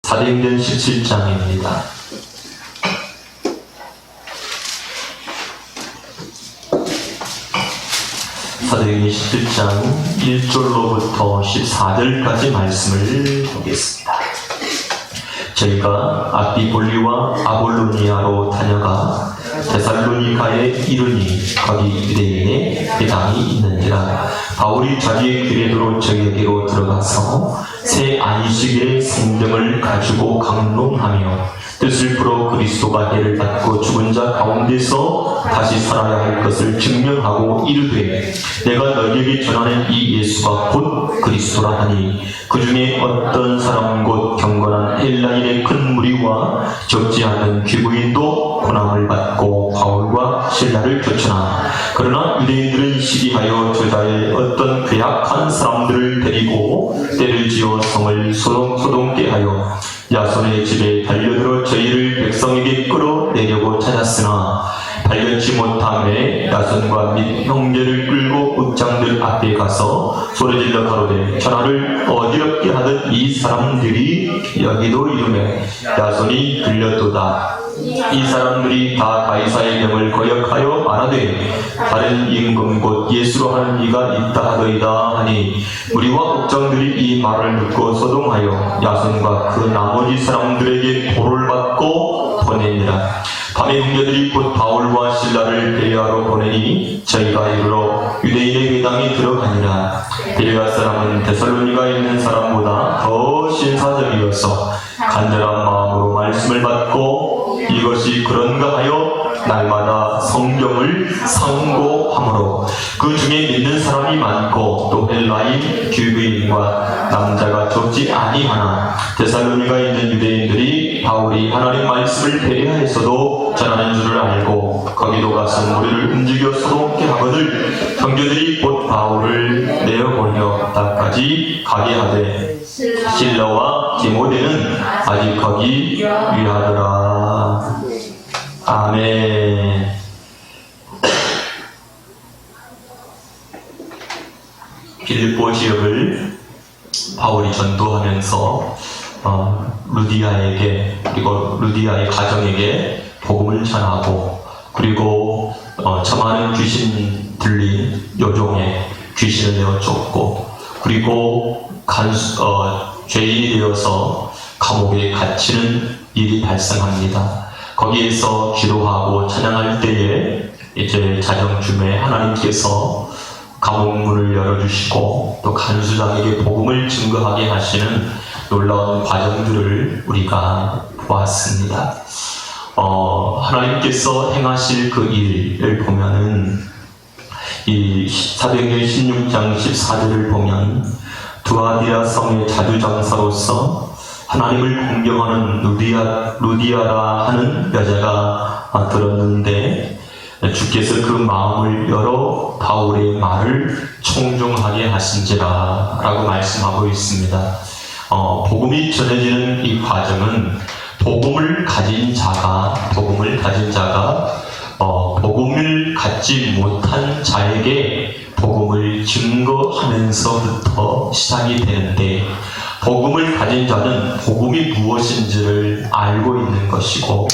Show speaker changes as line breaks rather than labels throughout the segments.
사도행전 17장입니다. 사도행전 17장 1절로부터 14절까지 말씀을 보겠습니다. 저희가 아비볼리와 아볼로니아로 다녀가 데살로니가에 이르니 거기 유대인의 회당이 있는지라. 바울이 자기의 기뢰도로 저희에게로 들어가서 새 안식의 성경을 가지고 강론하며 뜻을 풀어 그리스도가 해를 받고 죽은 자 가운데서 다시 살아야 할 것을 증명하고 이르되 내가 너희에게 전하는 이 예수가 곧 그리스도라 하니 그 중에 어떤 사람 곧 경건한 헬라인의 큰 무리와 적지 않은 귀부인도 고난을 받고 바울과 실라를 쫓으나 그러나 유대인들은 시기하여 저자의 어떤 괴악한 사람들을 데리고 때를 지어 성을 소동케 하여 야손의 집에 달려들어 저희를 백성에게 끌어내려고 찾았으나 달려지 못함에 야손과 및 형제를 끌고 읍장들 앞에 가서 소리질러 가로되 전하를 어지럽게 하던 이 사람들이 여기도 이르매 야손이 들렸도다. 이 사람들이 다 가이사의 명을 거역하여 말하되 다른 임금 곧 예수로 하는 이가 있다 하더이다 하니 우리와 읍장들이 이 말을 듣고 소동하여 야손과 그 나머지 사람들에게 보를 받고 보내니라. 밤에 형제들이 곧 바울과 실라를 베레아로 보내니 저희가 이르러 유대인의 회당에 들어가니라. 베레아 사람은 데살로니가에 있는 사람보다 더 신사적이어서 간절한 마음으로 말씀을 받고 이것이 그런가 하여 날마다 성경을 상고하므로 그 중에 믿는 사람이 많고 또 헬라인 귀부인과 남자가 적지 아니하나 데살로니가에 있는 유대인들이 바울이 하나님 말씀을 베레아에서도 전하는 줄을 알고 거기도 가서 머리를 움직여 소동케 하거늘 형제들이 곧 바울을 내어보려 바다까지 가게 하되 실라와 디모데는 아직 거기 위하더라. 아멘. 빌립보 지역을 바울이 전도하면서 루디아에게 그리고 루디아의 가정에게 복음을 전하고 그리고 저 많은 귀신 들린 요종에 귀신을 내어 쫓고 그리고 죄인이 되어서 감옥에 갇히는 일이 발생합니다. 거기에서 기도하고 찬양할 때에 이제 자정쯤에 하나님께서 감옥문을 열어주시고 또 간수장에게 복음을 증거하게 하시는 놀라운 과정들을 우리가 보았습니다. 하나님께서 행하실 그 일을 보면은 이 사도행전 16장 14절을 보면 두아디라 성의 자주장사로서 하나님을 공경하는 루디아라 하는 여자가 들었는데 주께서 그 마음을 열어 바울의 말을 청중하게 하신지라 라고 말씀하고 있습니다. 복음이 전해지는 이 과정은 복음을 가진 자가 복음을 갖지 못한 자에게 복음을 증거하면서부터 시작이 되는데 복음을 가진 자는 복음이 무엇인지를 알고 있는 것이고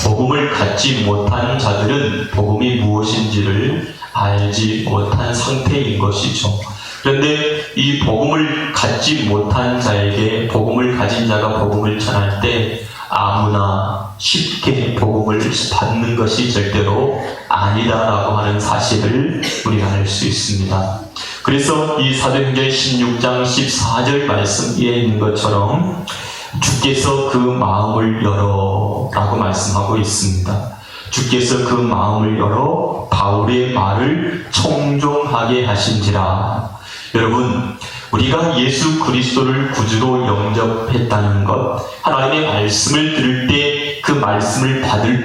복음을 갖지 못한 자들은 복음이 무엇인지를 알지 못한 상태인 것이죠. 그런데 이 복음을 갖지 못한 자에게 복음을 가진 자가 복음을 전할 때 아무나 쉽게 복음을 받는 것이 절대로 아니다라고 하는 사실을 우리가 알 수 있습니다. 그래서 이 사도행전 16장 14절 말씀에 있는 것처럼 주께서 그 마음을 열어 라고 말씀하고 있습니다. 주께서 그 마음을 열어 바울의 말을 청종하게 하신지라. 여러분, 우리가 예수 그리스도를 구주로 영접했다는 것, 하나님의 말씀을 들을 때 그 말씀을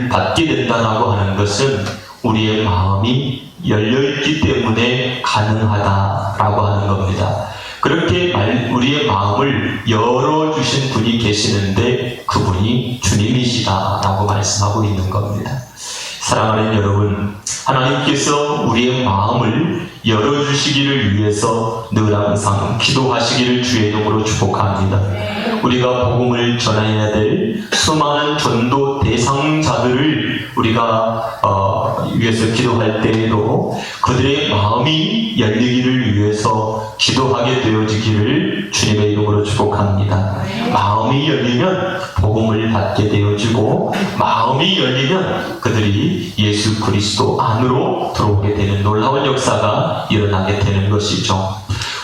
받게 된다라고 하는 것은 우리의 마음이 열려있기 때문에 가능하다라고 하는 겁니다. 그렇게 우리의 마음을 열어주신 분이 계시는데 그분이 주님이시다라고 말씀하고 있는 겁니다. 사랑하는 여러분, 하나님께서 우리의 마음을 열어주시기를 위해서 늘 항상 기도하시기를 주의 이름으로 축복합니다. 우리가 복음을 전해야 될 수많은 전도 대상자들을 우리가 위해서 기도할 때에도 그들의 마음이 열리기를 위해서 기도하게 되어지기를 주님의 이름으로 축복합니다. 마음이 열리면 복음을 받게 되어지고, 마음이 열리면 그들이 예수 그리스도 안으로 들어오게 되는 놀라운 역사가 일어나게 되는 것이죠.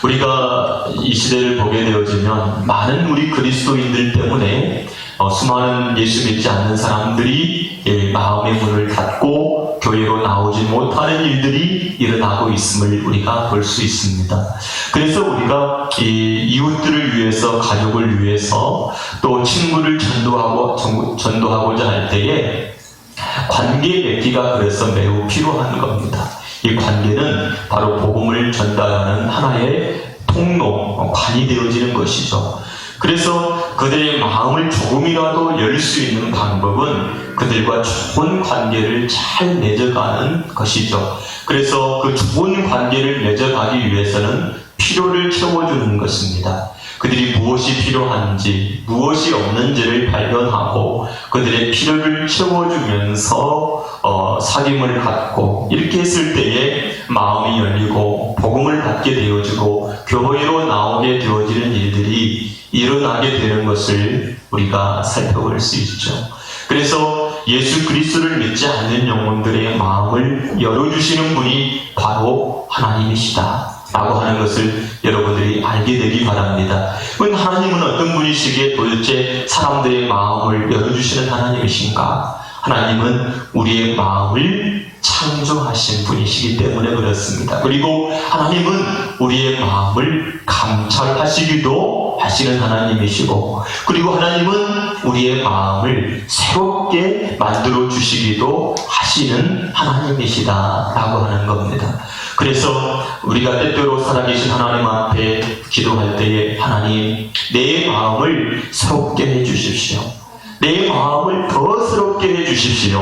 우리가 이 시대를 보게 되어지면 많은 우리 그리스도인들 때문에 수많은 예수 믿지 않는 사람들이 마음의 문을 닫고 교회로 나오지 못하는 일들이 일어나고 있음을 우리가 볼 수 있습니다. 그래서 우리가 이웃들을 위해서, 가족을 위해서, 또 친구를 전도하고자 할 때에 관계 맺기가 그래서 매우 필요한 겁니다. 이 관계는 바로 복음을 전달하는 하나의 통로, 관이 되어지는 것이죠. 그래서 그들의 마음을 조금이라도 열 수 있는 방법은 그들과 좋은 관계를 잘 맺어가는 것이죠. 그래서 그 좋은 관계를 맺어가기 위해서는 필요를 채워주는 것입니다. 그들이 무엇이 필요한지, 무엇이 없는지를 발견하고 그들의 필요를 채워주면서 사귐을 갖고, 이렇게 했을 때에 마음이 열리고 복음을 받게 되어지고 교회로 나오게 되어지는 일들이 일어나게 되는 것을 우리가 살펴볼 수 있죠. 그래서 예수 그리스도를 믿지 않는 영혼들의 마음을 열어주시는 분이 바로 하나님이시다 라고 하는 것을 여러분들이 알게 되기 바랍니다. 하나님은 어떤 분이시기에 도대체 사람들의 마음을 열어주시는 하나님이신가? 하나님은 우리의 마음을 창조하신 분이시기 때문에 그렇습니다. 그리고 하나님은 우리의 마음을 감찰하시기도 하시는 하나님이시고, 그리고 하나님은 우리의 마음을 새롭게 만들어 주시기도 하시는 하나님이시다 라고 하는 겁니다. 그래서 우리가 때때로 살아계신 하나님 앞에 기도할 때에, 하나님, 내 마음을 새롭게 해주십시오. 내 마음을 더 새롭게 해주십시오.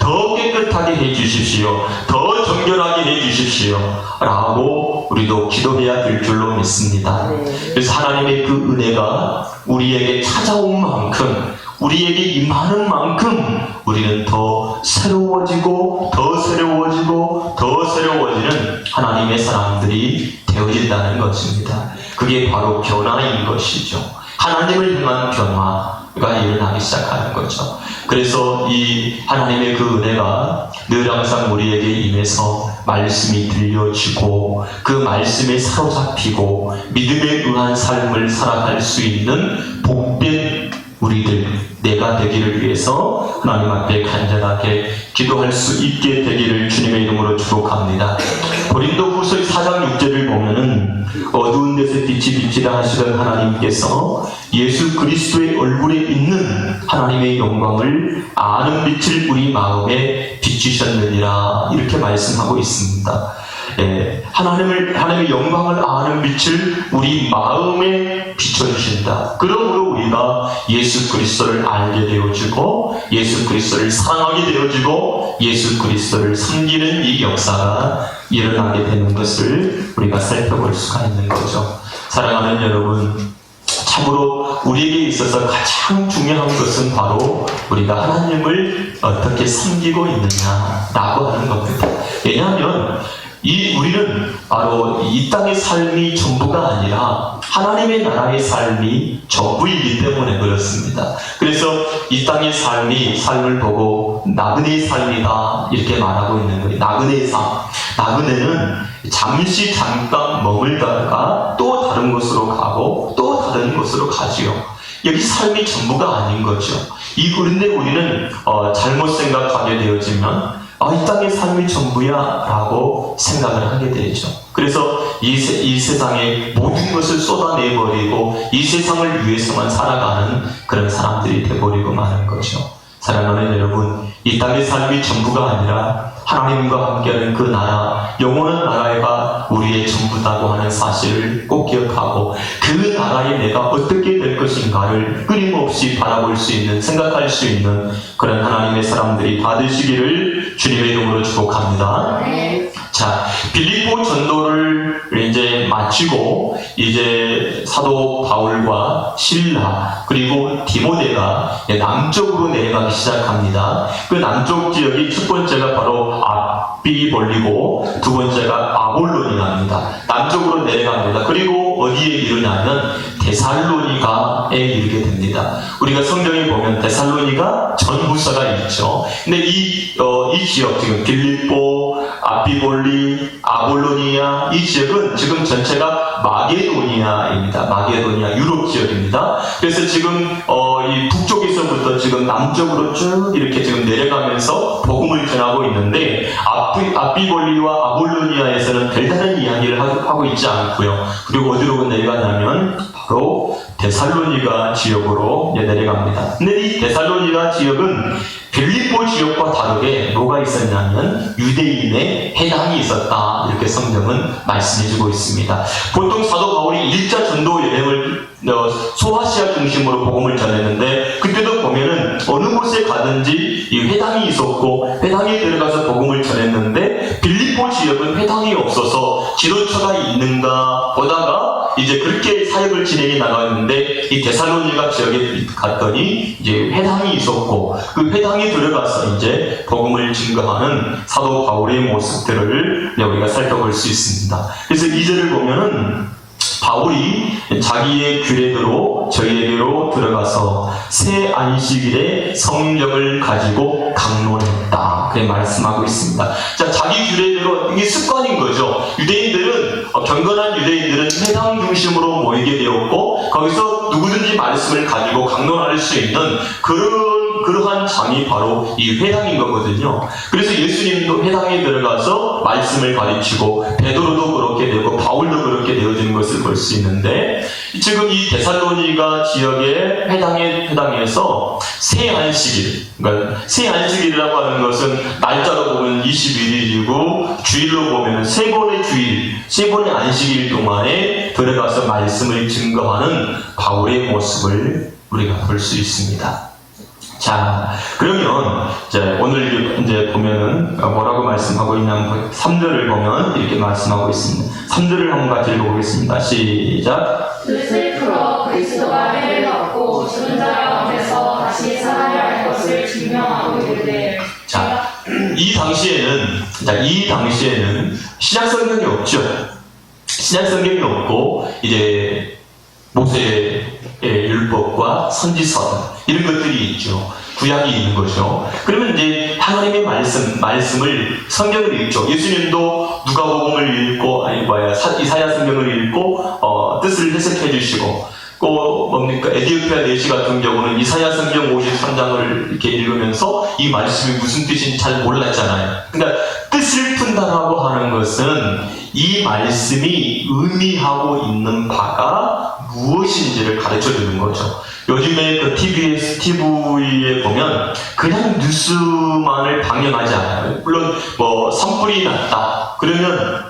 더 깨끗하게 해주십시오. 더 정결하게 해주십시오 라고 우리도 기도해야 될 줄로 믿습니다. 그래서 하나님의 그 은혜가 우리에게 찾아온 만큼, 우리에게 임하는 만큼 우리는 더 새로워지고 더 새로워지고 더 새로워지는 하나님의 사람들이 되어진다는 것입니다. 그게 바로 변화인 것이죠. 하나님을 향한 변화가 일어나기 시작하는 거죠. 그래서 이 하나님의 그 은혜가 늘 항상 우리에게 임해서 말씀이 들려지고 그 말씀에 사로잡히고 믿음에 의한 삶을 살아갈 수 있는 복된 우리들, 내가 되기를 위해서 하나님 앞에 간절하게 기도할 수 있게 되기를 주님의 이름으로 축복합니다. 고린도후서 4장 6절을 보면은 어두운 데서 빛이 비치라 하시던 하나님께서 예수 그리스도의 얼굴에 있는 하나님의 영광을 아는 빛을 우리 마음에 비추셨느니라, 이렇게 말씀하고 있습니다. 하나님의 영광을 아는 빛을 우리 마음에 비춰주신다. 그러므로 우리가 예수 그리스도를 알게 되어지고 예수 그리스도를 사랑하게 되어지고 예수 그리스도를 섬기는 이 역사가 일어나게 되는 것을 우리가 살펴볼 수가 있는 거죠. 사랑하는 여러분, 참으로 우리에게 있어서 가장 중요한 것은 바로 우리가 하나님을 어떻게 섬기고 있느냐라고 하는 겁니다. 왜냐하면 우리는 바로 이 땅의 삶이 전부가 아니라 하나님의 나라의 삶이 전부이기 때문에 그렇습니다. 그래서 이 땅의 삶을 보고 나그네의 삶이다 이렇게 말하고 있는 거예요. 나그네의 삶. 나그네는 잠깐 머물다가 또 다른 곳으로 가고 또 다른 곳으로 가지요. 여기 삶이 전부가 아닌 거죠. 그런데 우리는 잘못 생각하게 되어지면 이 땅의 삶이 전부야 라고 생각을 하게 되죠. 그래서 이 세상에 모든 것을 쏟아내버리고 이 세상을 위해서만 살아가는 그런 사람들이 되어버리고 마는 거죠. 사랑하는 여러분, 이 땅의 삶이 전부가 아니라 하나님과 함께하는 그 나라, 영원한 나라가 우리의 전부다고 하는 사실을 꼭 기억하고 그 나라에 내가 어떻게 될 것인가를 끊임없이 바라볼 수 있는, 생각할 수 있는 그런 하나님의 사람들이 다 되시기를 주님의 이름으로 축복합니다. 자, 빌립보 전도를 이제 마치고 이제 사도 바울과 실라 그리고 디모데가 남쪽으로 내려가기 시작합니다. 그 남쪽 지역이 첫 번째가 바로 아비볼리고 두 번째가 아볼로니아입니다. 남쪽으로 내려갑니다. 그리고 어디에 이르냐면 데살로니가에 이르게 됩니다. 우리가 성경에 보면 데살로니가 전후서가 있죠. 근데 이 지역 지금 빌립보, 아비볼리, 아볼로니아 이 지역은 지금 전체가 마게도니아입니다. 마게도니아 유럽 지역입니다. 그래서 지금 이 북쪽에서부터 지금 남쪽으로 쭉 이렇게 지금 내려가면서 복음을 전하고 있는데 아비볼리와 아볼로니아에서는 별다른 이야기를 하고 있지 않고요. 그리고 어디로 내려가냐면 바로 데살로니가 지역으로 내려갑니다. 근데 이 데살로니가 지역은 빌립보 지역과 다르게 뭐가 있었냐면 유대인의 해당이 있었다. 이렇게 성경은 말씀해주고 있습니다. 보통 사도 바울이 1차 전도 여행을 소아시아 중심으로 복음을 전했는데 그때도 보면은 어느 곳에 가든지 이 회당이 있었고 회당에 들어가서 복음을 전했는데 빌립보 지역은 회당이 없어서 지도처가 있는가 보다가 이제 그렇게 사역을 진행해 나갔는데 이 데살로니가 지역에 갔더니 이제 회당이 있었고 그 회당에 들어가서 이제 복음을 증거하는 사도 바울의 모습들을 우리가 살펴볼 수 있습니다. 그래서 2절을 보면은 바울이 자기의 규례대로 저희에게로 들어가서 새 안식일에 성경을 가지고 강론했다. 그렇게 말씀하고 있습니다. 자, 자기 규례대로 이게 습관인 거죠. 유대인들은 경건한 유대인들은 회당 중심으로 모이게 되었고 거기서 누구든지 말씀을 가지고 강론할 수 있는 그러한 장이 바로 이 회당인 거거든요. 그래서 예수님도 회당에 들어가서 말씀을 가르치고 베드로도 그렇게 되고 바울도 그렇게 되어지는 것을 볼 수 있는데 지금 이 데살로니가 지역의 회당에서 새 안식일, 그러니까 새 안식일이라고 하는 것은 날짜로 보면 21일이고 주일로 보면 세 번의 안식일 동안에 들어가서 말씀을 증거하는 바울의 모습을 우리가 볼 수 있습니다. 자, 그러면 오늘 이제 보면은 뭐라고 말씀하고 있냐면 3절을 보면 이렇게 말씀하고 있습니다. 3절을 한번 같이 읽어보겠습니다. 시작.
뜻을 풀어 그리스도가 해를 받고 죽은 자 가운데서 다시 살아야 할 것을 증명하고 이르되.
자, 이 당시에는 신약 성경이 없죠. 신약 성경이 없고 이제 모세의 율법과 선지서 이런 것들이 있죠. 구약이 있는 거죠. 그러면 이제 하나님의 말씀을 성경을 읽죠. 예수님도 누가복음을 읽고 이사야 성경을 읽고 뜻을 해석해 주시고 또 뭡니까 에디오피아 내시 같은 경우는 이사야 성경 53장을 이렇게 읽으면서 이 말씀이 무슨 뜻인지 잘 몰랐잖아요. 그러니까 뜻을 푼다라고 하는 것은 이 말씀이 의미하고 있는 바가 무엇인지를 가르쳐 주는 거죠. 요즘에 그 TV에 보면 그냥 뉴스만을 방영하지 않아요. 물론 산불이 났다. 그러면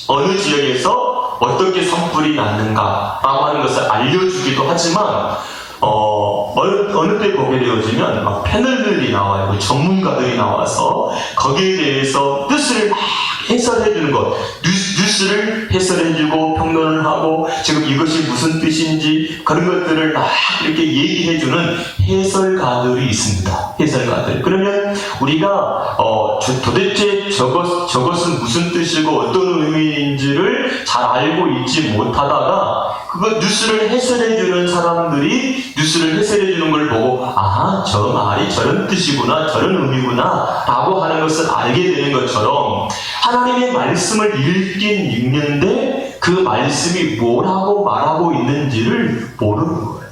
어느 지역에서 어떻게 산불이 났는가라고 하는 것을 알려주기도 하지만 어느 때 보게 되어지면 패널들이 나와요. 전문가들이 나와서 거기에 대해서 뜻을 막 해설해주는 것, 뉴스를 해설해주고 평론을 하고 지금 이것이 무슨 뜻인지 그런 것들을 막 이렇게 얘기해주는 해설가들이 있습니다. 해설가들. 그러면 우리가 도대체 저것은 무슨 뜻이고 어떤 의미인지를 잘 알고 있지 못하다가 그거 뉴스를 해설해주는 사람들이 뉴스를 해설해주는 걸 보고 저 말이 저런 뜻이구나 저런 의미구나 라고 하는 것을 알게 되는 것처럼 하나님의 말씀을 읽는데 그 말씀이 뭐라고 말하고 있는지를 모르는 거예요.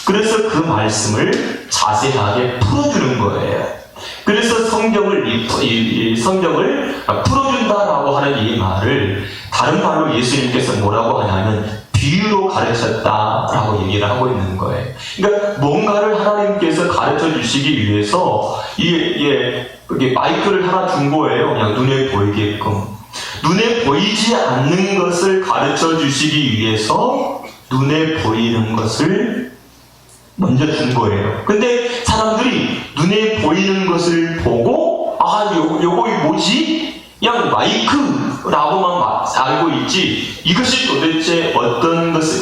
그래서 그 말씀을 자세하게 풀어주는 거예요. 그래서 성경을 풀어준다라고 하는 이 말을 다른 말로 예수님께서 뭐라고 하냐면 비유로 가르쳤다라고 얘기를 하고 있는 거예요. 그러니까 뭔가를 하나님께서 가르쳐 주시기 위해서 이게 마이크를 하나 준 거예요. 그냥 눈에 보이게끔. 눈에 보이지 않는 것을 가르쳐 주시기 위해서 눈에 보이는 것을 먼저 준 거예요. 근데 사람들이 눈에 보이는 것을 보고 요거 뭐지? 그냥 마이크라고만 알고 있지, 이것이 도대체 어떤 것을,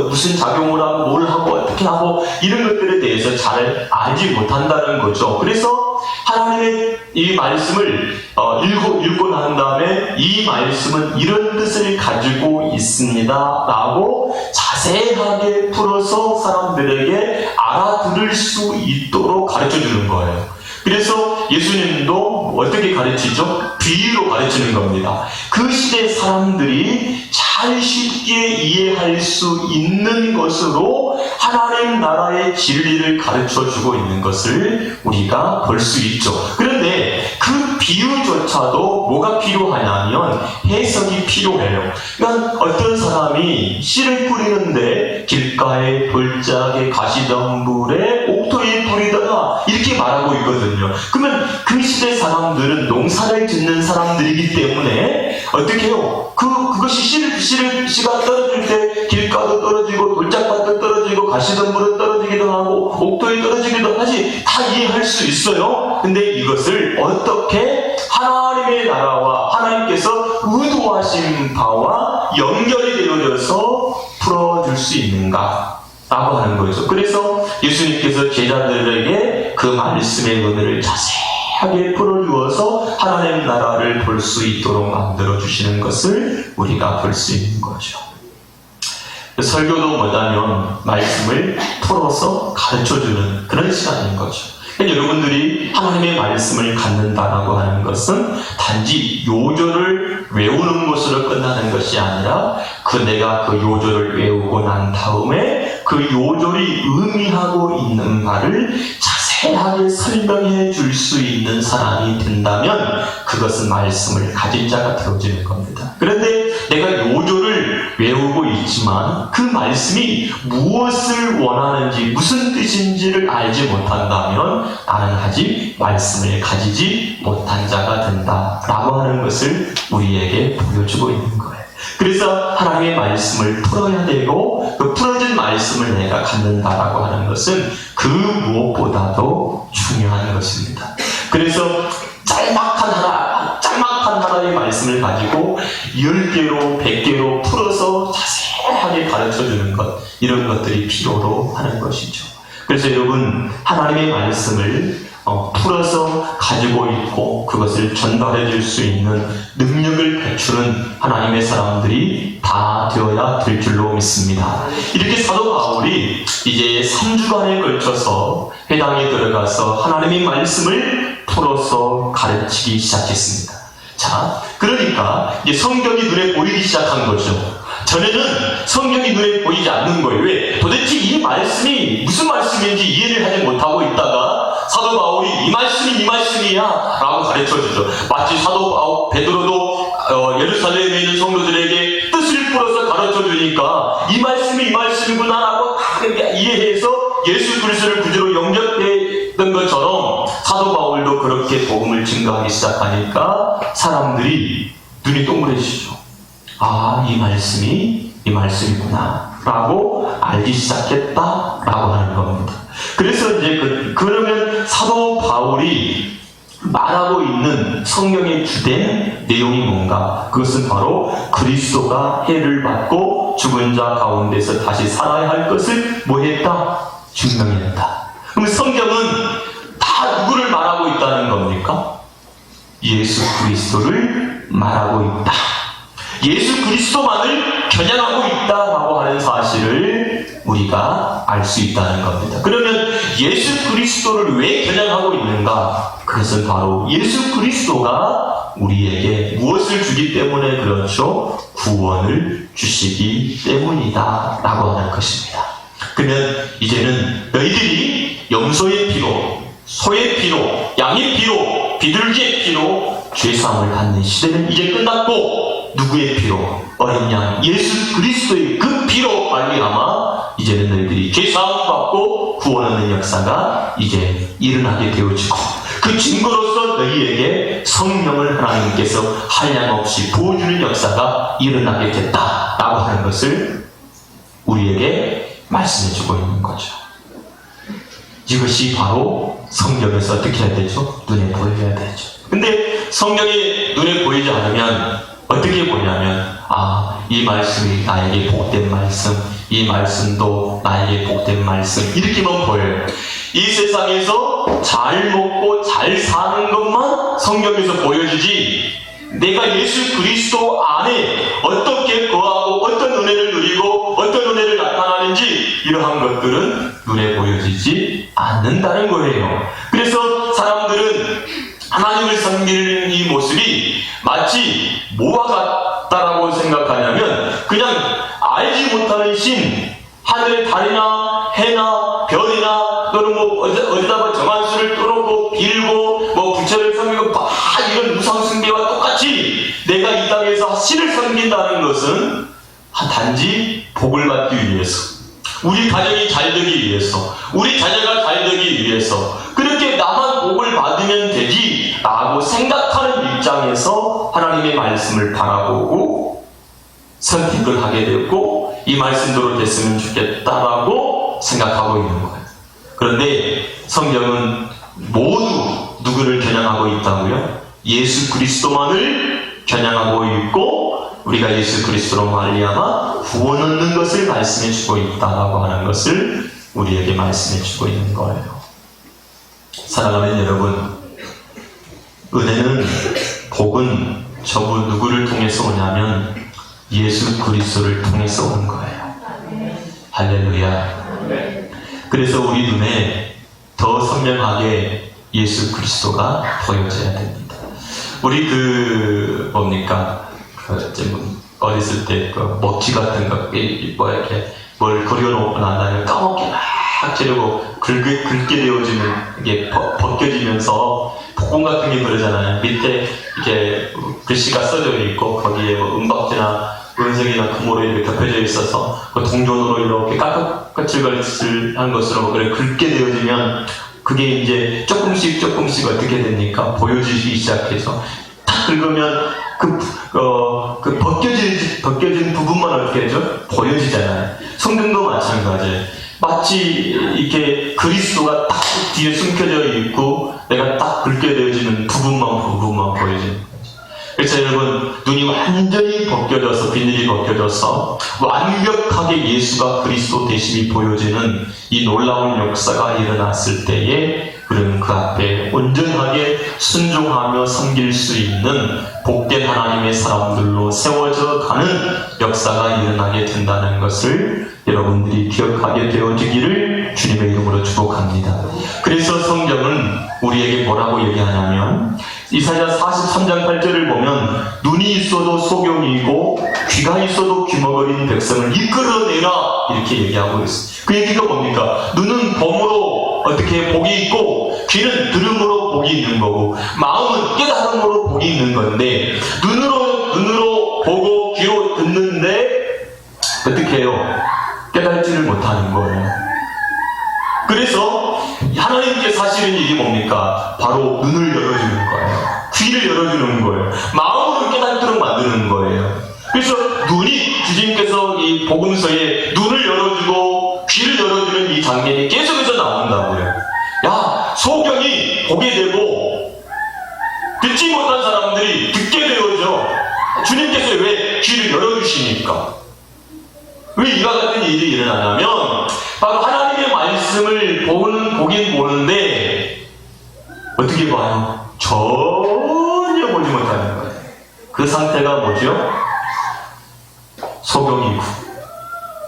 무슨 작용을 하고, 뭘 하고, 어떻게 하고, 이런 것들에 대해서 잘 알지 못한다는 거죠. 그래서 하나님의 이 말씀을 읽고 난 다음에 이 말씀은 이런 뜻을 가지고 있습니다 라고 자세하게 풀어서 사람들에게 알아들을 수 있도록 가르쳐 주는 거예요. 그래서 예수님도 어떻게 가르치죠? 비유로 가르치는 겁니다. 그 시대 사람들이 잘 쉽게 이해할 수 있는 것으로 하나님 나라의 진리를 가르쳐주고 있는 것을 우리가 볼 수 있죠. 그런데 그 비유조차도 뭐가 필요하냐면 해석이 필요해요. 그러니까 어떤 사람이 씨를 뿌리는데 길가에 돌짝에 가시덤불에 옥토에 뿌리다가 이렇게 말하고 있거든요. 그러면 그 시대 사람들은 농사를 짓는 사람들이기 때문에 어떻게 해요? 그것이 씨가 떨어질 때 길가도 떨어지고 돌짝밭도 떨어지고 가시덤불은 떨어지기도 하고 옥토에 떨어지기도 하지, 다 이해할 수 있어요. 근데 이것을 어떻게 하나님의 나라와 하나님께서 의도하신 바와 연결이 되어져서 풀어줄 수 있는가 라고 하는 거죠. 그래서 예수님께서 제자들에게 그 말씀의 의미를 자세하게 풀어주어서 하나님 나라를 볼 수 있도록 만들어주시는 것을 우리가 볼 수 있는 거죠. 설교도 뭐냐면 말씀을 풀어서 가르쳐주는 그런 시간인 거죠. 여러분들이 하나님의 말씀을 갖는다라고 하는 것은 단지 요절을 외우는 것으로 끝나는 것이 아니라 내가 그 요절을 외우고 난 다음에 그 요절이 의미하고 있는 바를 자세하게 설명해 줄 수 있는 사람이 된다면 그것은 말씀을 가진 자가 되어지는 겁니다. 그런데 내가 요절을 외우고 있지만 그 말씀이 무엇을 원하는지, 무슨 뜻인지를 알지 못한다면 나는 아직 말씀을 가지지 못한 자가 된다라고 하는 것을 우리에게 보여주고 있는 거예요. 그래서 하나님의 말씀을 풀어야 되고 그 풀어진 말씀을 내가 갖는다라고 하는 것은 그 무엇보다도 중요한 것입니다. 그래서 짤막한 하나의 말씀을 가지고 10개로 100개로 풀어서 자세하게 가르쳐주는 것, 이런 것들이 필요로 하는 것이죠. 그래서 여러분, 하나님의 말씀을 풀어서 가지고 있고 그것을 전달해 줄 수 있는 능력을 갖추는 하나님의 사람들이 다 되어야 될 줄로 믿습니다. 이렇게 사도 바울이 이제 3주간에 걸쳐서 회당에 들어가서 하나님의 말씀을 풀어서 가르치기 시작했습니다. 자, 그러니까 이제 성경이 눈에 보이기 시작한 거죠. 전에는 성경이 눈에 보이지 않는 거예요. 왜? 도대체 이 말씀이 무슨 말씀인지 이해를 하지 못하고 있다가 사도 바울이 이 말씀이야 라고 가르쳐주죠. 마치 사도 바울 베드로도 예루살렘에 있는 성도들에게 뜻을 풀어서 가르쳐주니까 이 말씀이구나 라고 다 이해해서 예수 그리스도를 구주로 영접했던 것처럼 사도 바울도 그렇게 복음을 증거하기 시작하니까 사람들이 눈이 동그래지죠. 이 말씀이구나 라고 알기 시작했다 라고 하는 겁니다. 그래서 이제 그러면 사도 바울이 말하고 있는 성경의 주된 내용이 뭔가? 그것은 바로 그리스도가 해를 받고 죽은 자 가운데서 다시 살아야 할 것을 뭐했다? 증명했다. 그럼 성경은 다 누구를 말하고 있다는 겁니까? 예수 그리스도를 말하고 있다. 예수 그리스도만을 겨냥하고 있다라고 하는 사실을 우리가 알 수 있다는 겁니다. 그러면 예수 그리스도를 왜 겨냥하고 있는가? 그것은 바로 예수 그리스도가 우리에게 무엇을 주기 때문에 그렇죠? 구원을 주시기 때문이다 라고 하는 것입니다. 그러면 이제는 너희들이 염소의 피로, 소의 피로, 양의 피로, 비둘기의 피로 죄사함을 받는 시대는 이제 끝났고 누구의 피로? 어린 양 예수 그리스도의 그 피로 말미암아 이제는 너희들이 죄사함을 받고 구원 얻는 역사가 이제 일어나게 되어지고 그 증거로서 너희에게 성령을 하나님께서 한량없이 부어주는 역사가 일어나게 됐다라고 하는 것을 우리에게 말씀해주고 있는 거죠. 이것이 바로 성경에서 어떻게 해야 되죠? 눈에 보여야 되죠. 근데 성경이 눈에 보이지 않으면 어떻게 보냐면 이 말씀이 나에게 복된 말씀, 이 말씀도 나에게 복된 말씀 이렇게만 보여요. 이 세상에서 잘 먹고 잘 사는 것만 성경에서 보여지지 내가 예수 그리스도 안에 어떻게 거하고 어떤 은혜를 누리고 어떤 은혜를 나타나는지 이러한 것들은 눈에 보여지지 않는다는 거예요. 그래서 사람들은 하나님을 섬기는 이 모습이 마치 뭐와 같다라고 생각하냐면 그냥 알지 못하는 신, 하늘의 달이나 해나 별이나 또는 어디다가 정한 수를 떠놓고 빌고 부처를 섬기고 이런 우상 숭배와 똑같이 내가 이 땅에서 신을 섬긴다는 것은 단지 복을 받기 위해서, 우리 가정이 잘 되기 위해서, 우리 자녀가 잘 되기 위해서 그렇게 나만 복을 받으면 되지 라고 생각하는 입장에서 하나님의 말씀을 바라보고 선택을 하게 되고 이 말씀대로 됐으면 좋겠다라고 생각하고 있는 거예요. 그런데 성경은 모두 누구를 겨냥하고 있다고요? 예수 그리스도만을 겨냥하고 있고 우리가 예수 그리스도로 말미암아 구원 얻는 것을 말씀해 주고 있다라고 하는 것을 우리에게 말씀해 주고 있는 거예요. 사랑하는 여러분, 은혜는, 복은 전부 누구를 통해서 오냐면 예수 그리스도를 통해서 오는 거예요. 할렐루야. 그래서 우리 눈에 더 선명하게 예수 그리스도가 보여져야 됩니다. 우리 어렸을 때 먹지 같은 거 이렇게 뭘 그려놓고 난 다음에 까먹게 막 찌르고 긁게 되어지면 이게 벗겨지면서 복권 같은 게 그러잖아요. 밑에 이렇게 글씨가 써져 있고 거기에 음박지나 은색이나 금으로 이렇게 덮여져 있어서 그 동전으로 이렇게 까끌까끌한 것으로 그래 긁게 되어지면 그게 이제 조금씩 어떻게 됩니까? 보여지기 시작해서 딱 긁으면 그 벗겨진 부분만 어떻게 하죠? 보여지잖아요. 성경도 마찬가지예요. 마치 이렇게 그리스도가 딱 뒤에 숨겨져 있고 내가 딱 긁게 되어지는 부분만 보여지는 거죠. 그래서 여러분, 눈이 완전히 벗겨져서, 비늘이 벗겨져서 완벽하게 예수가 그리스도 되심이 보여지는 이 놀라운 역사가 일어났을 때에 우리는 그 앞에 온전하게 순종하며 섬길 수 있는 복된 하나님의 사람들로 세워져 가는 역사가 일어나게 된다는 것을 여러분들이 기억하게 되어지기를 주님의 이름으로 축복합니다. 그래서 성경은 우리에게 뭐라고 얘기하냐면 이사야 43장 8절을 보면 눈이 있어도 소경이고 귀가 있어도 귀머거린 백성을 이끌어내라 이렇게 얘기하고 있어요. 그 얘기가 뭡니까? 눈은 봄으로 어떻게 복이 있고 귀는 들음으로 복이 있는 거고 마음은 깨달음으로 복이 있는 건데 눈으로 보고 귀로 듣는데 어떻게 해요? 깨달지를 못하는 거예요. 그래서 하나님께 사실은 이게 뭡니까? 바로 눈을 열어주는 거예요. 귀를 열어주는 거예요. 마음으로 깨닫도록 만드는 거예요. 그래서 눈이 주님께서 이 복음서에 눈을 열어주고 귀를 열어주는 이 장면이 계속해서 나온다고요. 소경이 보게 되고 듣지 못한 사람들이 듣게 되어져. 주님께서 왜 귀를 열어주시니까? 왜 이와 같은 일이 일어나냐면 바로 하나님의 말씀을 보긴 보는데 어떻게 봐요? 전혀 보지 못하는 거예요. 그 상태가 뭐죠? 소경이고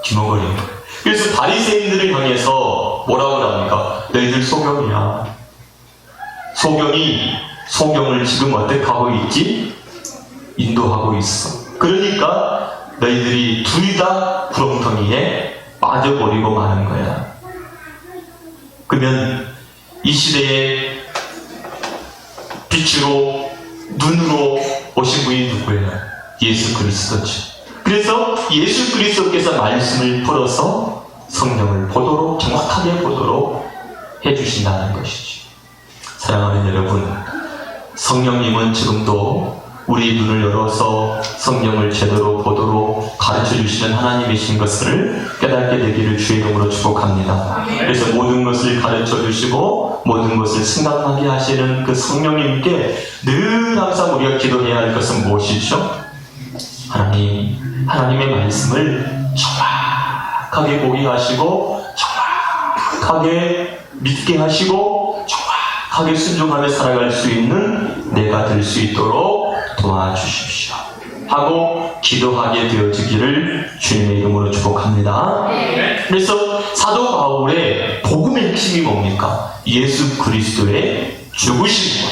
귀머거리고. 그래서 바리새인들을 향해서 뭐라고 합니까? 너희들 소경이야. 소경을 지금 어떻게 하고 있지? 인도하고 있어. 그러니까 너희들이 둘 다 구렁텅이에 빠져버리고 마는 거야. 그러면 이 시대에 빛으로 눈으로 오신 분이 누구예요? 예수 그리스도죠. 그래서 예수 그리스도께서 말씀을 풀어서 성경을 정확하게 보도록 해주신다는 것이죠. 사랑하는 여러분, 성령님은 지금도 우리 눈을 열어서 성경을 제대로 보도록 가르쳐 주시는 하나님이신 것을 깨닫게 되기를 주의 이름으로 축복합니다. 그래서 모든 것을 가르쳐 주시고 모든 것을 생각나게 하시는 그 성령님께 늘 항상 우리가 기도해야 할 것은 무엇이죠? 하나님의 말씀을 정확하게 보게 하시고 정확하게 믿게 하시고 정확하게 순종하며 살아갈 수 있는 내가 될 수 있도록 도와주십시오 하고 기도하게 되어지기를 주님의 이름으로 축복합니다. 그래서 사도 바울의 복음의 핵심이 뭡니까? 예수 그리스도의 죽으심,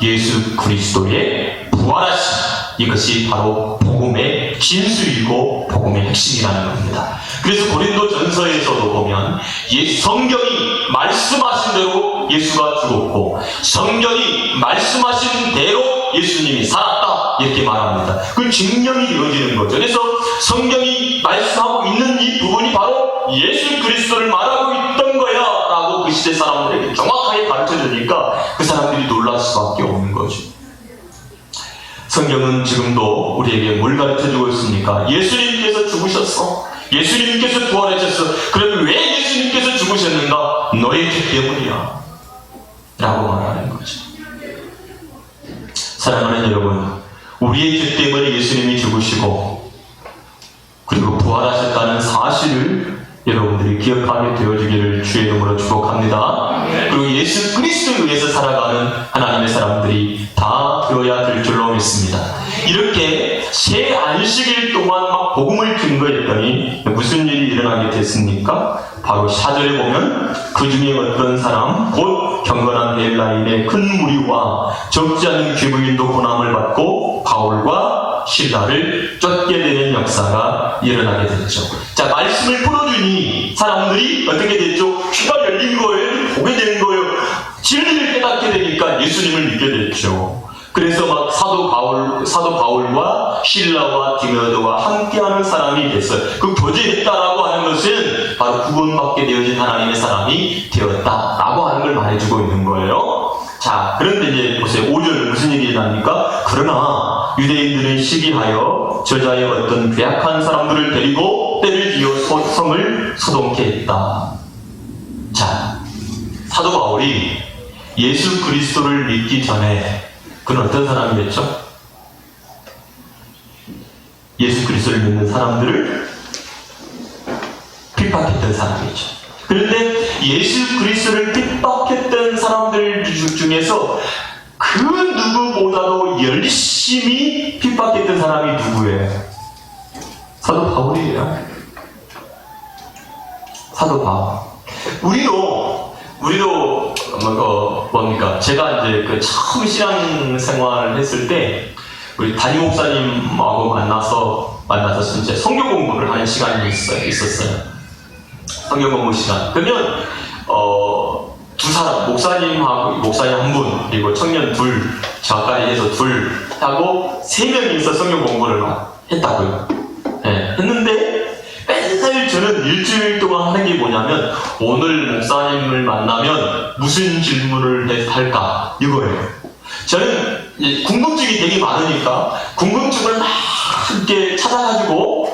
예수 그리스도의 부활하심, 이것이 바로 복음의 진수이고 복음의 핵심이라는 겁니다. 그래서 고린도 전서에서도 보면 성경이 말씀하신 대로 예수가 죽었고 성경이 말씀하신 대로 예수님이 살았다 이렇게 말합니다. 그 증명이 이루어지는 거죠. 그래서 성경이 말씀하고 있는 이 부분이 바로 예수 그리스도를 말하고 있던 거야 라고 그 시대 사람들에게 정확하게 가르쳐주니까 그 사람들이 놀랄 수밖에 없는 거죠. 성경은 지금도 우리에게 뭘 가르쳐주고 있습니까? 예수님께서 죽으셨어. 예수님께서 부활하셨어. 그럼 왜 예수님께서 죽으셨는가? 너의 죄 때문이야 라고 말하는 거죠. 사랑하는 여러분, 우리의 죄 때문에 예수님이 죽으시고 그리고 부활하셨다는 사실을 여러분들이 기억하게 되어주기를 주의 이름으로 축복합니다. 그리고 예수 그리스도에 의해서 살아가는 하나님의 사람들이 다 되어야 될 줄로 믿습니다. 이렇게 새 안식일 동안 막 복음을 증거했더니 무슨 일이 일어나게 됐습니까? 바로 4절에 보면 그 중에 어떤 사람 곧 경건한 헬라인의 큰 무리와 적지 않은 귀부인도 고난을 받고 바울과 신라를 쫓게 되는 역사가 일어나게 됐죠. 자, 말씀을 풀어주니 사람들이 어떻게 됐죠? 귀가 열린 거예요. 보게 된 거예요. 진리를 깨닫게 되니까 예수님을 믿게 됐죠. 그래서 막 사도 바울과 신라와 디모데와 함께하는 사람이 됐어요. 그 교제했다라고 하는 것은 바로 구원받게 되어진 하나님의 사람이 되었다라고 하는 걸 말해주고 있는 거예요. 자, 그런데 이제 보세요. 5절 무슨 얘기 납니까? 그러나 유대인들은 시기하여 저자의 어떤 괴악한 사람들을 데리고 때를 지어 성을 소동케 했다. 자, 사도 바울이 예수 그리스도를 믿기 전에 그는 어떤 사람이었죠? 예수 그리스도를 믿는 사람들을 핍박했던 사람이죠. 그런데 예수 그리스도를 핍박했던 사람들 중에서 그 누구보다도 열심히 핍박했던 사람이 누구예요? 사도 바울이에요. 사도 바울. 우리도 뭡니까? 제가 이제 그 처음 신앙 생활을 했을 때 우리 담임 목사님하고 만나서 이제 성경 공부를 하는 시간이 있었어요. 성경 공부 시간. 그러면 두 사람, 목사님 한 분, 그리고 청년 둘, 저까지 해서 둘 하고 3명이서 성경 공부를 했다고요. 네, 했는데 맨날 저는 일주일 동안 하는 게 뭐냐면 오늘 목사님을 만나면 무슨 질문을 할까 이거예요. 저는 궁금증이 되게 많으니까 궁금증을 막 이렇게 찾아가지고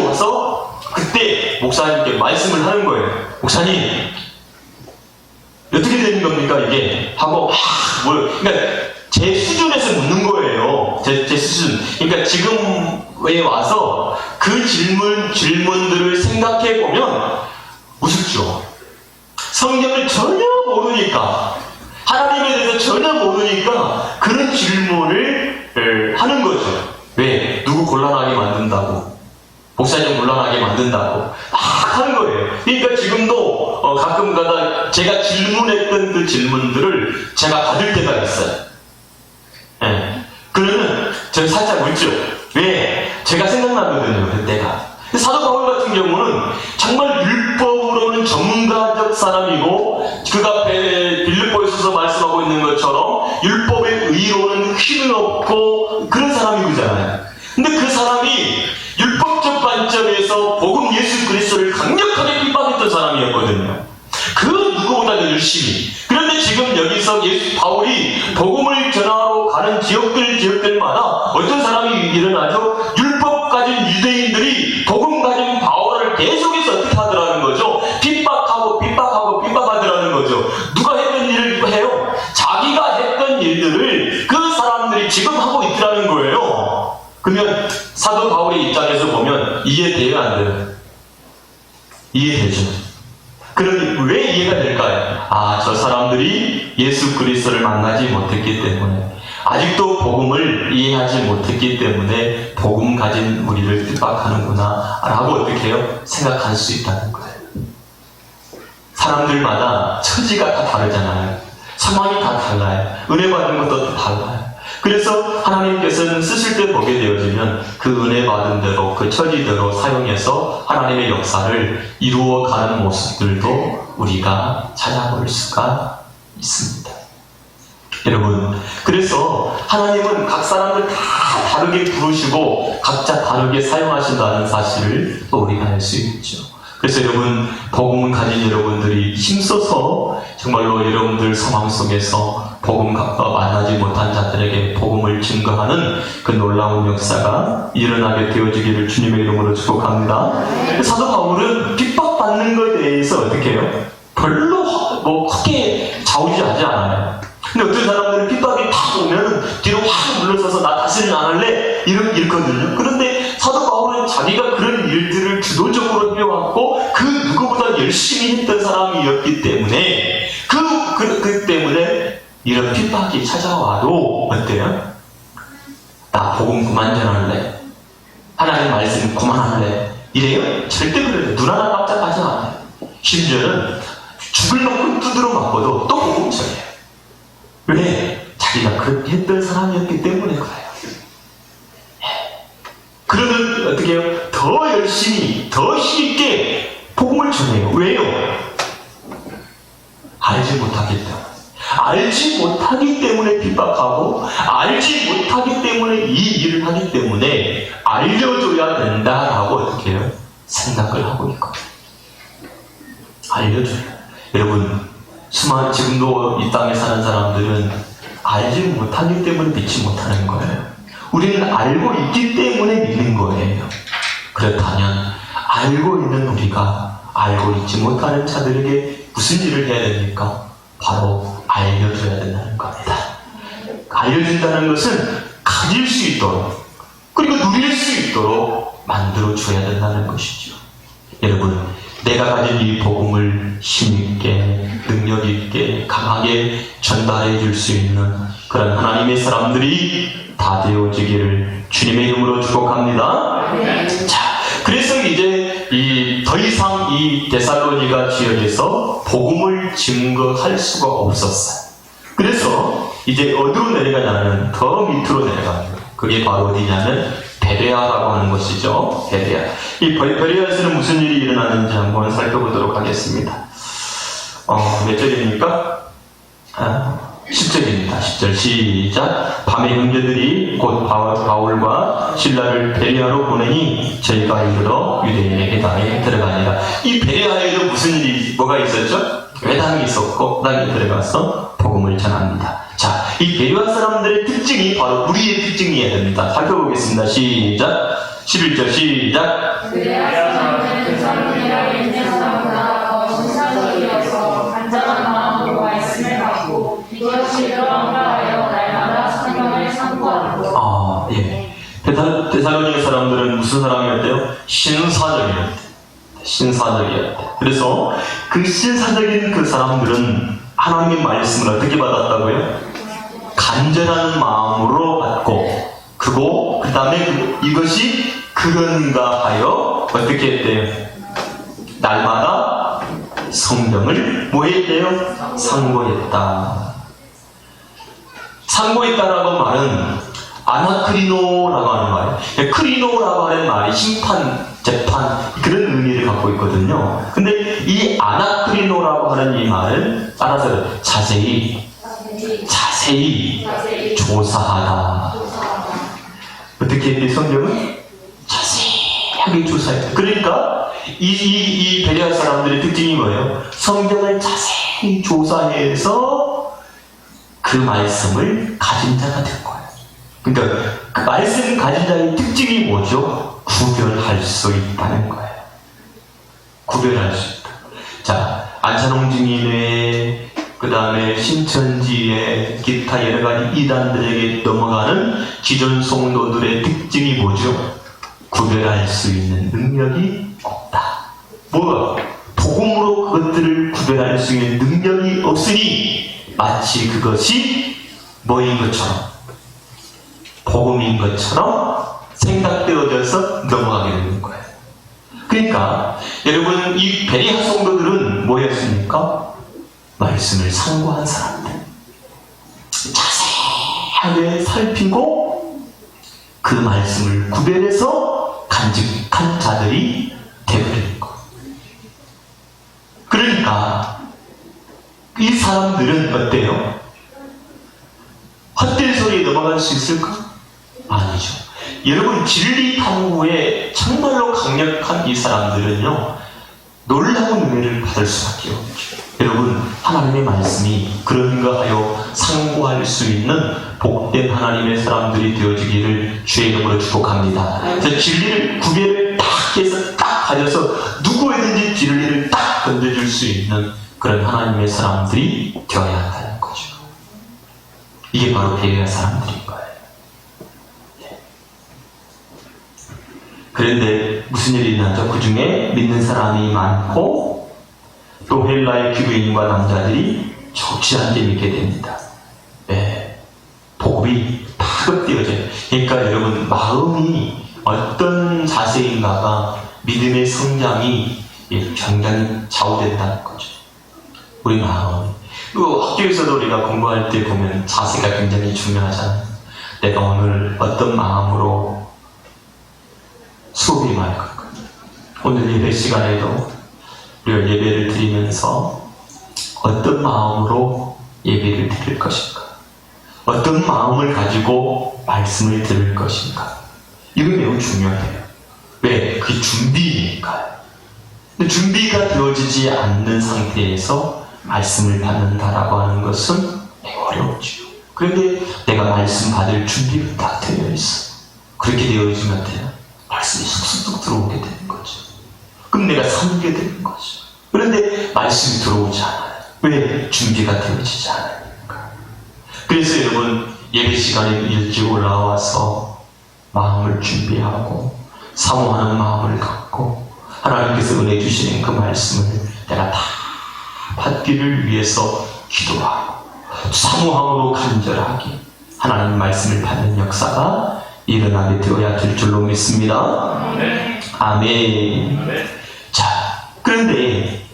와서 그때 목사님께 말씀을 하는 거예요. 목사님 어떻게 되는 겁니까 이게? 하고 그러니까 제 수준에서 묻는 거예요. 제 수준. 그러니까 지금에 와서 그 질문들을 생각해 보면 우습죠. 성경을 전혀 모르니까, 하나님에 대해서 전혀 모르니까 그런 질문을 하는 거죠. 왜? 누구 곤란하게 만든다고, 목사님 곤란하게 만든다고 막 하는 거예요. 그러니까 지금도 가끔가다 제가 질문했던 그 질문들을 제가 받을 때가 있어요. 네. 그러면 저는 살짝 웃죠. 왜? 제가 생각나거든요, 그때가. 사도 바울 같은 경우는 정말 율법으로는 전문가적 사람이고, 그가 빌립보에서 말씀하고 있는 것처럼 율법의 의로는 힘이 없고 그런 사람이잖아요. 근데 그 사람이 율법적 관점에서 복음 예수 그리스도를 강력하게 핍박했던 사람이었거든요. 그 누구보다도 열심히. 그런데 지금 여기서 바울이 복음을 전하러 가는 지역들 사람들이 지금 하고 있더라는 거예요. 그러면 사도 바울의 입장에서 보면 이해돼요, 안 돼요? 이해되죠. 그런데 왜 이해가 될까요? 아, 저 사람들이 예수 그리스도를 만나지 못했기 때문에, 아직도 복음을 이해하지 못했기 때문에 복음 가진 우리를 핍박하는구나 라고 어떻게 해요? 생각할 수 있다는 거예요. 사람들마다 처지가 다 다르잖아요. 상황이 다 달라요. 은혜 받은 것도 다 달라요. 그래서 하나님께서는 쓰실 때 보게 되어지면 그 은혜 받은 대로, 그 처지대로 사용해서 하나님의 역사를 이루어가는 모습들도 우리가 찾아볼 수가 있습니다. 여러분, 그래서 하나님은 각 사람을 다 다르게 부르시고 각자 다르게 사용하신다는 사실을 또 우리가 알 수 있죠. 그래서 여러분, 복음을 가진 여러분들이 힘써서 정말로 여러분들 상황 속에서 복음 만나지 못한 자들에게 복음을 증거하는 그 놀라운 역사가 일어나게 되어지기를 주님의 이름으로 축복합니다. 사도 바울은 핍박받는 것에 대해서 어떻게 해요? 별로 크게 좌우지하지 않아요. 근데 어떤 사람들은 핍박이 팍 오면 뒤로 확 물러서서 나 다시는 안 할래? 이렇거든요. 그런데 사도 바울은 자기가 그런 일들을 주도적으로 해왔고 그 누구보다 열심히 했던 사람이었기 때문에 그 때문에 이런 핍박이 찾아와도 어때요? 나 복음 그만 전할래? 하나님 말씀 그만할래? 이래요? 절대 그래요. 눈 하나 깜짝하지 않아요. 심지어는 죽을 만큼 두드러 맞고도 또 복음 전해요. 왜? 자기가 그렇게 했던 사람이었기 때문에 그래요. 그러면 어떻게 해요? 더 열심히, 더 힘있게 복음을 전해요. 왜요? 알지 못하기 때문에. 알지 못하기 때문에 핍박하고, 알지 못하기 때문에 이 일을 하기 때문에 알려줘야 된다라고 어떻게 해요? 생각을 하고 있거든요. 알려줘요. 여러분, 지금도 이 땅에 사는 사람들은 알지 못하기 때문에 믿지 못하는 거예요. 우리는 알고 있기 때문에 믿는 거예요. 그렇다면 알고 있는 우리가 알고 있지 못하는 자들에게 무슨 일을 해야 됩니까? 바로 알려줘야 된다는 겁니다. 알려준다는 것은 가질 수 있도록, 그리고 누릴 수 있도록 만들어줘야 된다는 것이죠. 여러분, 내가 가진 이 복음을 힘있게, 능력있게, 강하게 전달해 줄 수 있는 그런 하나님의 사람들이 다 되어지기를 주님의 이름으로 축복합니다. 자, 그래서 이제 더 이상 이 데살로니가 지역에서 복음을 증거할 수가 없었어요. 그래서 이제 어디로 내려가냐면 더 밑으로 내려갑니다. 그게 바로 어디냐면 베레아라고 하는 것이죠. 베레아. 이 베레아에서는 무슨 일이 일어나는지 한번 살펴보도록 하겠습니다. 몇 절입니까? 10절입니다. 10절 시작. 밤에 형제들이 곧 바울과 신라를 베레아로 보내니 저희가 이르러 유대인의 회당에 들어가니라. 이 베레아에도 무슨 일이 뭐가 있었죠? 회당이 있었고 회당에 들어가서 복음을 전합니다. 자, 이 베레아 사람들의 특징이 바로 우리의 특징이어야 됩니다. 살펴보겠습니다. 시작. 11절 시작.
베레아 사람들은 데살로니가에 있는 사람보다 더 신사적이어서 간절한 마음으로 말씀을 받고 이것이 그러한가 하여 날마다 성경을 참고하고.
예. 데살로니가 사람들은 무슨 사람이었대요? 신사적이었대요. 신사적이었대요. 그래서 그 신사적인 그 사람들은 하나님의 말씀을 어떻게 받았다고요? 간절한 마음으로 받고, 그 다음에 이것이 그런가 하여 어떻게 했대요? 날마다 성경을 뭐 했대요? 상고했다. 상고했다라고 말은 아나크리노라고 하는 말이에요. 크리노라고 하는 말이 심판, 재판 그런 의미를 갖고 있거든요. 근데 이 아나크리노라고 하는 이 말은 따라서 자세히 조사하다. 어떻게 했대? 성경은 자세하게 조사했다. 그러니까 이 베레아 사람들의 특징이 뭐예요? 성경을 자세히 조사해서 그 말씀을 가진 자가 된 거예요. 그러니까 그 말씀을 가진 자의 특징이 뭐죠? 구별할 수 있다는 거예요. 구별할 수 있다. 자, 안찬홍 증인의 그 다음에 신천지의 기타 여러가지 이단들에게 넘어가는 기존 성도들의 특징이 뭐죠? 구별할 수 있는 능력이 없다. 뭐가? 복음으로 그것들을 구별할 수 있는 능력이 없으니 마치 그것이 뭐인 것처럼, 복음인 것처럼 생각되어져서 넘어가게 되는 거예요. 그러니까 여러분, 이 베레아 성도들은 뭐였습니까? 말씀을 상고한 사람들, 자세하게 살피고 그 말씀을 구별해서 간직한 자들이 되어버린 거. 그러니까 이 사람들은 어때요? 헛된 소리에 넘어갈 수 있을까? 아니죠. 여러분, 진리 탐구에 정말로 강력한 이 사람들은요, 놀라운 은혜를 받을 수밖에 없죠. 여러분, 하나님의 말씀이 그런가 하여 상고할 수 있는 복된 하나님의 사람들이 되어지기를 주의 이름으로 축복합니다. 그래서 진리를 구별을 딱 해서 딱 가져서 누구에든지 진리를 딱 던져줄 수 있는 그런 하나님의 사람들이 되어야 한다는 거죠. 이게 바로 베레아 사람들인 거예요. 그런데 무슨 일이 있나죠? 그 중에 믿는 사람이 많고 또 헬라의 기부인과 남자들이 적지 않게 믿게 됩니다. 네. 복음이 파급되어져요. 그러니까 여러분, 마음이 어떤 자세인가가 믿음의 성장이 굉장히 좌우된다는 거죠. 우리 마음. 학교에서도 우리가 공부할 때 보면 자세가 굉장히 중요하잖아요. 내가 오늘 어떤 마음으로 수업이 임할 건가? 오늘 예배 시간에도 우리가 예배를 드리면서 어떤 마음으로 예배를 드릴 것인가? 어떤 마음을 가지고 말씀을 들을 것인가? 이거 매우 중요해요. 왜? 그게 준비니까요. 근데 준비가 되어지지 않는 상태에서 말씀을 받는다라고 하는 것은 매우 어렵죠. 그런데 내가 말씀 받을 준비가 다 되어 있어. 그렇게 되어지면 돼요. 말씀이 쑥쑥 들어오게 되는 거죠. 그럼 내가 삼게 되는 거죠. 그런데 말씀이 들어오지 않아요. 왜? 준비가 되어지지 않으니까. 그래서 여러분, 예배 시간에 일찍 올라와서 마음을 준비하고 사모하는 마음을 갖고 하나님께서 은혜 주시는 그 말씀을 내가 다 받기를 위해서 기도하고 사모함으로 간절하게 하나님 말씀을 받는 역사가 일어나게 되어야 될 줄로 믿습니다. 아멘. 자, 그런데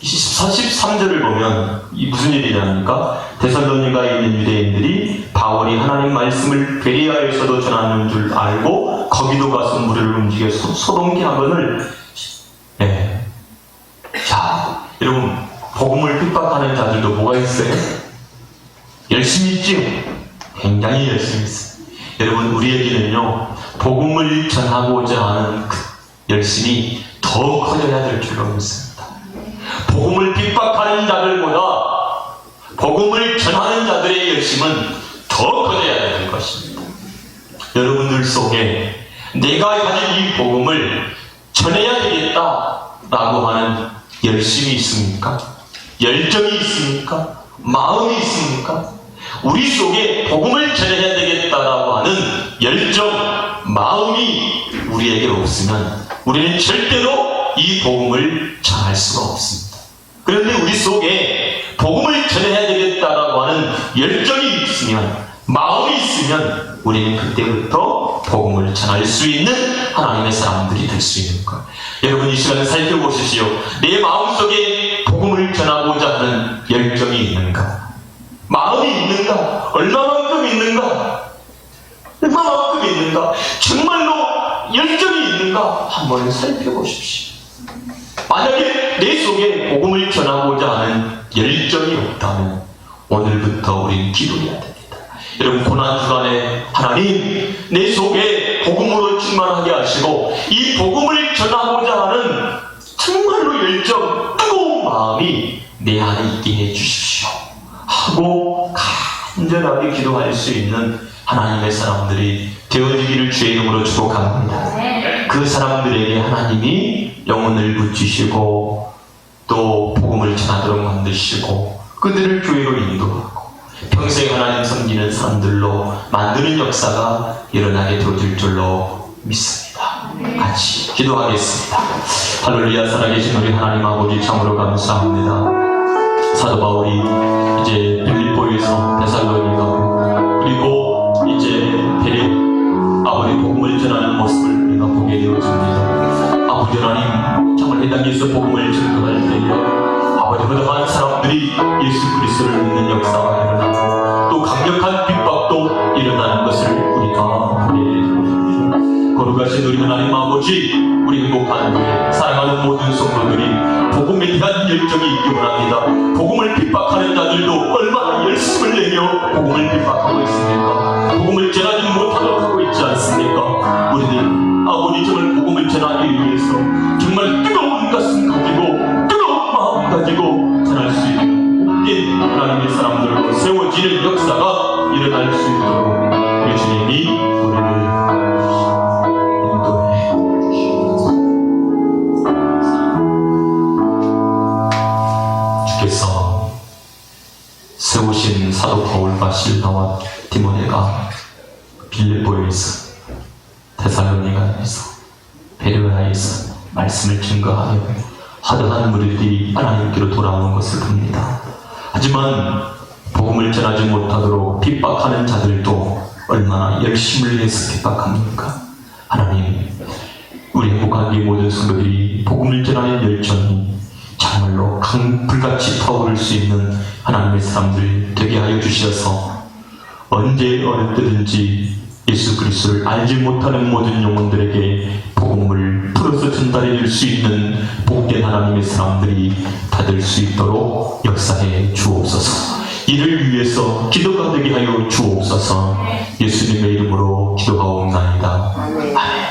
43절을 보면 이 무슨 일이랍니까? 데살로니가에 있는 유대인들이 바울이 하나님 말씀을 베레아에서도 전하는 줄 알고 거기도 가서 무리를 움직여서 소동케 하거늘. 네. 자, 여러분, 복음을 핍박하는 자들도 뭐가 있어요? 열심히 있지요? 굉장히 열심히 있어요. 여러분, 우리에게는요, 복음을 전하고자 하는 그 열심이 더 커져야 될 줄로 믿습니다. 복음을 핍박하는 자들보다 복음을 전하는 자들의 열심은 더 커져야 되는 것입니다. 여러분들 속에 내가 가진 이 복음을 전해야 되겠다라고 하는 열심이 있습니까? 열정이 있습니까? 마음이 있습니까? 우리 속에 복음을 전해야 되겠다라고 하는 열정, 마음이 우리에게 없으면 우리는 절대로 이 복음을 전할 수가 없습니다. 그런데 우리 속에 복음을 전해야 되겠다라고 하는 열정이 있으면, 마음이 있으면 우리는 그때부터 복음을 전할 수 있는 하나님의 사람들이 될 수 있는 것. 여러분, 이 시간에 살펴보십시오. 내 마음속에 복음을 전하고자 하는 열정이 있는가? 마음이 있는가? 얼마만큼 있는가? 얼마만큼 있는가? 정말로 열정이 있는가? 한번 살펴보십시오. 만약에 내 속에 복음을 전하고자 하는 열정이 없다면 오늘부터 우리는 기도해야 됩니다. 여러분, 고난주간에 하나님, 내 속에 복음으로 충만하게 하시고 이 복음을 전하고자 하는 정말로 열정, 뜨거운 마음이 내 안에 있게 해주십시오 하고 간절하게 기도할 수 있는 하나님의 사람들이 되어지기를 주의 이름으로 축복합니다. 그 사람들에게 하나님이 영혼을 붙이시고 또 복음을 전하도록 만드시고 그들을 교회로 인도하고 평생 하나님 섬기는 사람들로 만드는 역사가 일어나게 되어질 줄로 믿습니다. 같이 기도하겠습니다. 할렐루야. 살아계신 우리 하나님 아버지 참으로 감사합니다. 사도 바울이 이제 빌립보에서 데살로니가로 그리고 이제 베레 아버지 복음을 전하는 모습을 우리가 보게 되었습니다. 아버지 하나님 정말 이 땅에서 복음을 증거할 때에 아버지 허다한 사람들이 예수 그리스도를 믿는 역사가 일어나고 또 강력한 핍박도 일어나는 것을 우리가 보게 되었습니다. 거룩하신 우리 하나님 아버지, 우리 행복한 교회 사랑하는 모든 성도들이 복음에 대한 열정이 있기 원합니다. 복음을 핍박하는 자들도 얼마나 열심을 내며 복음을 핍박하고 있습니까? 복음을 전하지 못하도록 하고 있지 않습니까? 우리들 아버지 정말 복음을 전하기 위해서 정말 뜨거운 가슴 가지고 뜨거운 마음 가지고 전할 수 있는 복된 하나님의 사람들로 세워지는 역사가 일어날 수 있도록 우리 주님이 우리를 인도해 주께서 세우신 사도 바울과 실바와 디모데가 빌립보에서 데살로니가에서 베레아에서 말씀을 증거하며 하드한 무리들이 하나님께로 돌아오는 것을 봅니다. 하지만 복음을 전하지 못하도록 핍박하는 자들도 얼마나 열심을 해서 핍박합니까? 하나님, 우리 행복한 이 모든 성도들이 복음을 전하는 열정이 정말로 강불같이 타오를 수 있는 하나님의 사람들 되게 하여 주셔서 언제 어느 때든지 예수 그리스도를 알지 못하는 모든 영혼들에게 복음을 풀어서 전달해 줄 수 있는 복된 하나님의 사람들이 다 될 수 있도록 역사해 주옵소서. 이를 위해서 기도가 되게 하여 주옵소서. 예수님의 이름으로 기도하옵나이다. 아멘.